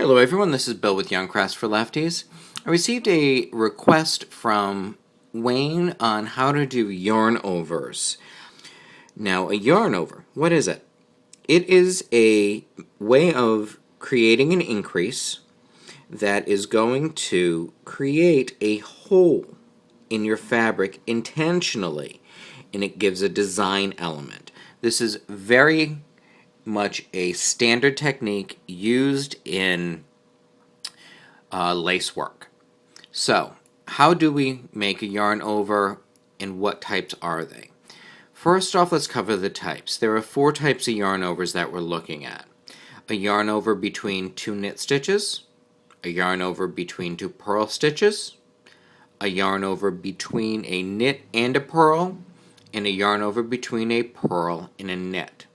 Hello everyone, this is Bill with Yarn Crafts for Lefties. I received a request from Wayne on how to do yarn overs. Now, a yarn over, what is it? It is a way of creating an increase that is going to create a hole in your fabric intentionally, and it gives a design element. This is very much a standard technique used in lace work. So, how do we make a yarn over and what types are they? First off, let's cover the types. There are 4 types of yarn overs that we're looking at. A yarn over between 2 knit stitches, a yarn over between 2 purl stitches, a yarn over between a knit and a purl, and a yarn over between a purl and a knit.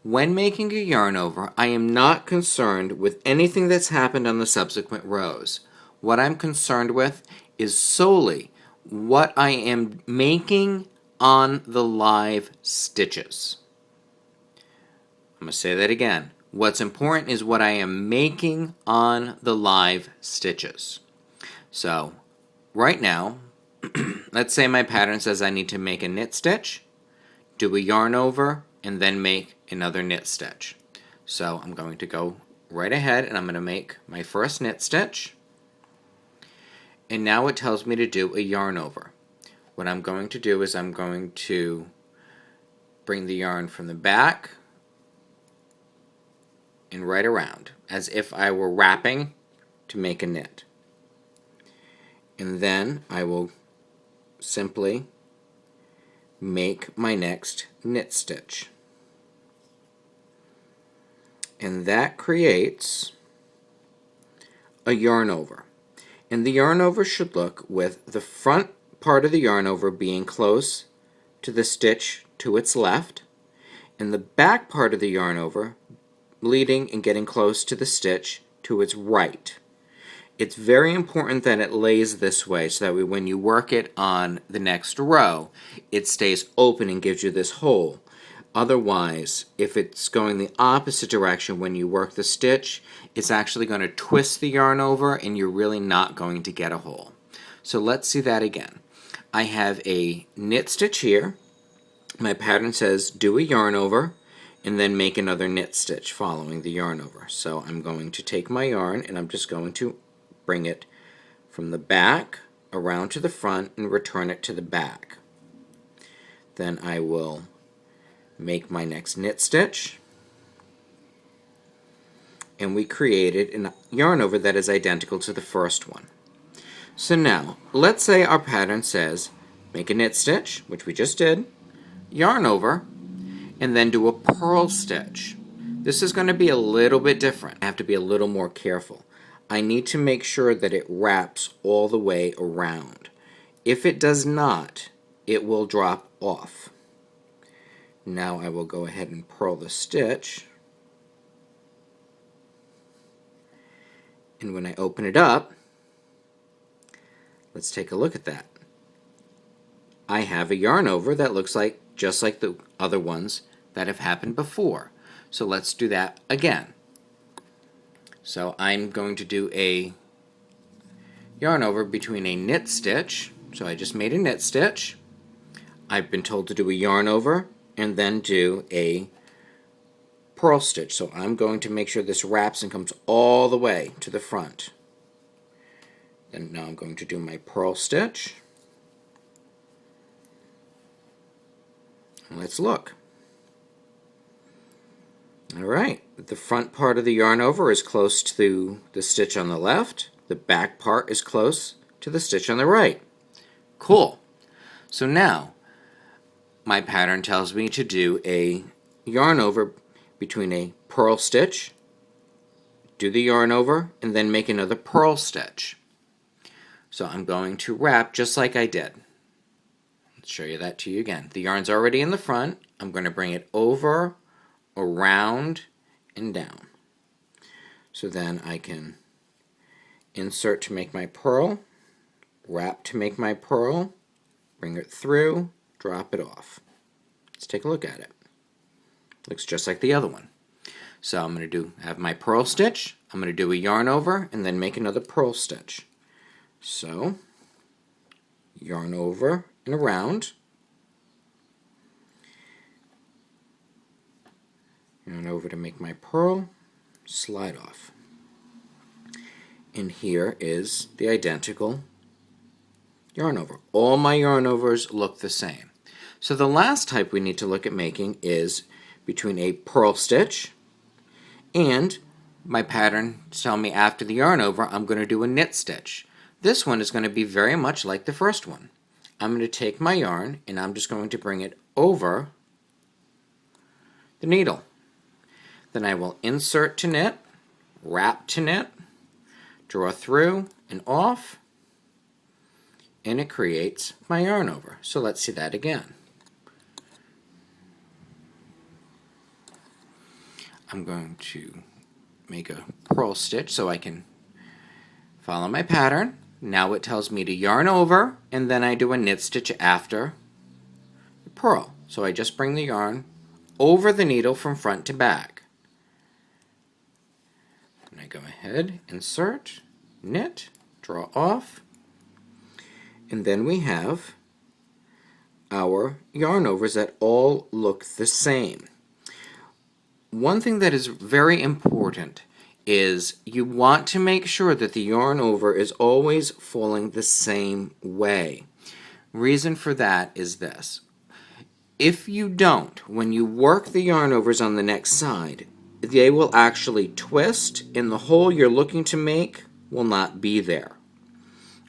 When making a yarn over, I am not concerned with anything that's happened on the subsequent rows. What I'm concerned with is solely what I am making on the live stitches. I'm going to say that again. What's important is what I am making on the live stitches. So, right now, let's say my pattern says I need to make a knit stitch, do a yarn over, and then make another knit stitch. So I'm going to go right ahead and I'm going to make my first knit stitch. And now it tells me to do a yarn over. What I'm going to do is I'm going to bring the yarn from the back and right around as if I were wrapping to make a knit. And then I will simply make my next knit stitch. And that creates a yarn over. And the yarn over should look with the front part of the yarn over being close to the stitch to its left, and the back part of the yarn over leading and getting close to the stitch to its right. It's very important that it lays this way so that when you work it on the next row, it stays open and gives you this hole. Otherwise, if it's going the opposite direction when you work the stitch, it's actually going to twist the yarn over and you're really not going to get a hole. So let's see that again. I have a knit stitch here. My pattern says do a yarn over and then make another knit stitch following the yarn over. So I'm going to take my yarn and I'm just going to bring it from the back around to the front and return it to the back. Then I will make my next knit stitch, and we created a yarn over that is identical to the first one. So now, let's say our pattern says make a knit stitch, which we just did, yarn over, and then do a purl stitch. This is going to be a little bit different. I have to be a little more careful. I need to make sure that it wraps all the way around. If it does not, it will drop off. Now I will go ahead and purl the stitch. And when I open it up, let's take a look at that. I have a yarn over that looks like just like the other ones that have happened before. So let's do that again. So I'm going to do a yarn over between a knit stitch. So I just made a knit stitch. I've been told to do a yarn over and then do a purl stitch. So I'm going to make sure this wraps and comes all the way to the front. Then now I'm going to do my purl stitch. And let's look. Alright, the front part of the yarn over is close to the stitch on the left. The back part is close to the stitch on the right. Cool. So now, my pattern tells me to do a yarn over between a purl stitch, do the yarn over, and then make another purl stitch. So I'm going to wrap just like I did. Let's show you that to you again. The yarn's already in the front. I'm going to bring it over, around, and down. So then I can insert to make my purl, wrap to make my purl, bring it through, drop it off. Let's take a look at it. Looks just like the other one. So I'm going to have my purl stitch, I'm going to do a yarn over, and then make another purl stitch. So, yarn over and around, yarn over to make my purl, slide off. And here is the identical yarn over. All my yarn overs look the same. So the last type we need to look at making is between a purl stitch and my pattern telling me after the yarn over I'm going to do a knit stitch. This one is going to be very much like the first one. I'm going to take my yarn and I'm just going to bring it over the needle. Then I will insert to knit, wrap to knit, draw through and off, and it creates my yarn over. So let's see that again. I'm going to make a purl stitch so I can follow my pattern. Now it tells me to yarn over, and then I do a knit stitch after the purl. So I just bring the yarn over the needle from front to back. And I go ahead, insert, knit, draw off, and then we have our yarn overs that all look the same. One thing that is very important is you want to make sure that the yarn over is always falling the same way. Reason for that is this. If you don't, when you work the yarn overs on the next side, they will actually twist and the hole you're looking to make will not be there.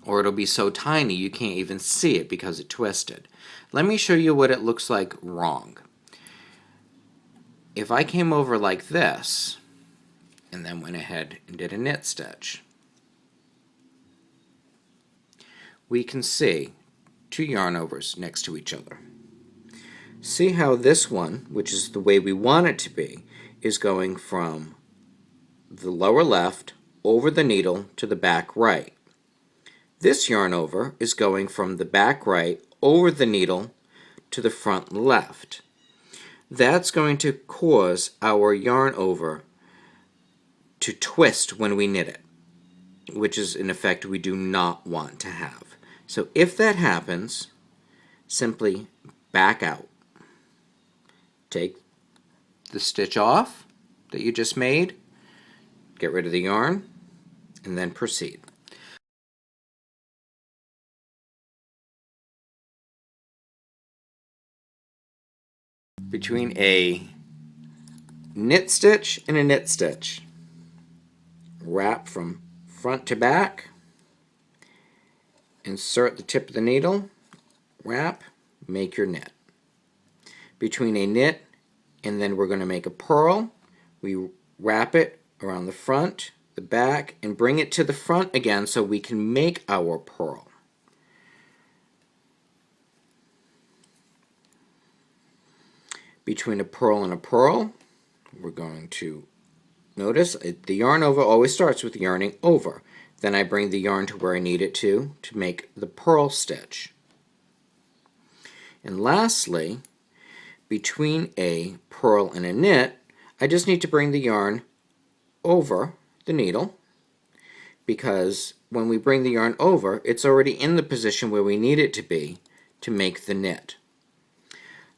Or it'll be so tiny you can't even see it because it twisted. Let me show you what it looks like wrong. If I came over like this, and then went ahead and did a knit stitch, we can see two yarn overs next to each other. See how this one, which is the way we want it to be, is going from the lower left over the needle to the back right. This yarn over is going from the back right over the needle to the front left. That's going to cause our yarn over to twist when we knit it, which is an effect we do not want to have. So if that happens, simply back out. Take the stitch off that you just made, get rid of the yarn, and then proceed. Between a knit stitch and a knit stitch, wrap from front to back, insert the tip of the needle, wrap, make your knit. Between a knit and then we're going to make a purl, we wrap it around the front, the back, and bring it to the front again so we can make our purl. Between a purl and a purl, we're going to notice the yarn over always starts with yarning over. Then I bring the yarn to where I need it to make the purl stitch. And lastly, between a purl and a knit, I just need to bring the yarn over the needle, because when we bring the yarn over, it's already in the position where we need it to be to make the knit.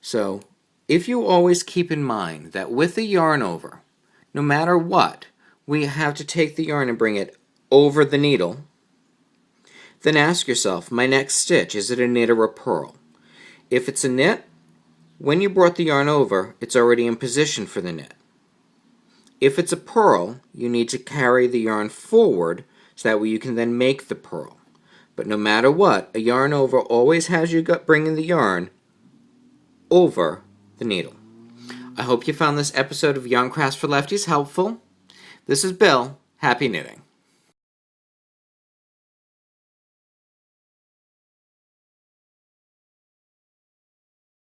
So if you always keep in mind that with the yarn over, no matter what, we have to take the yarn and bring it over the needle, then ask yourself, my next stitch, is it a knit or a purl? If it's a knit, when you brought the yarn over, it's already in position for the knit. If it's a purl, you need to carry the yarn forward so that way you can then make the purl. But no matter what, a yarn over always has you bringing the yarn over the needle. I hope you found this episode of Yarn Crafts for Lefties helpful. This is Bill. Happy knitting.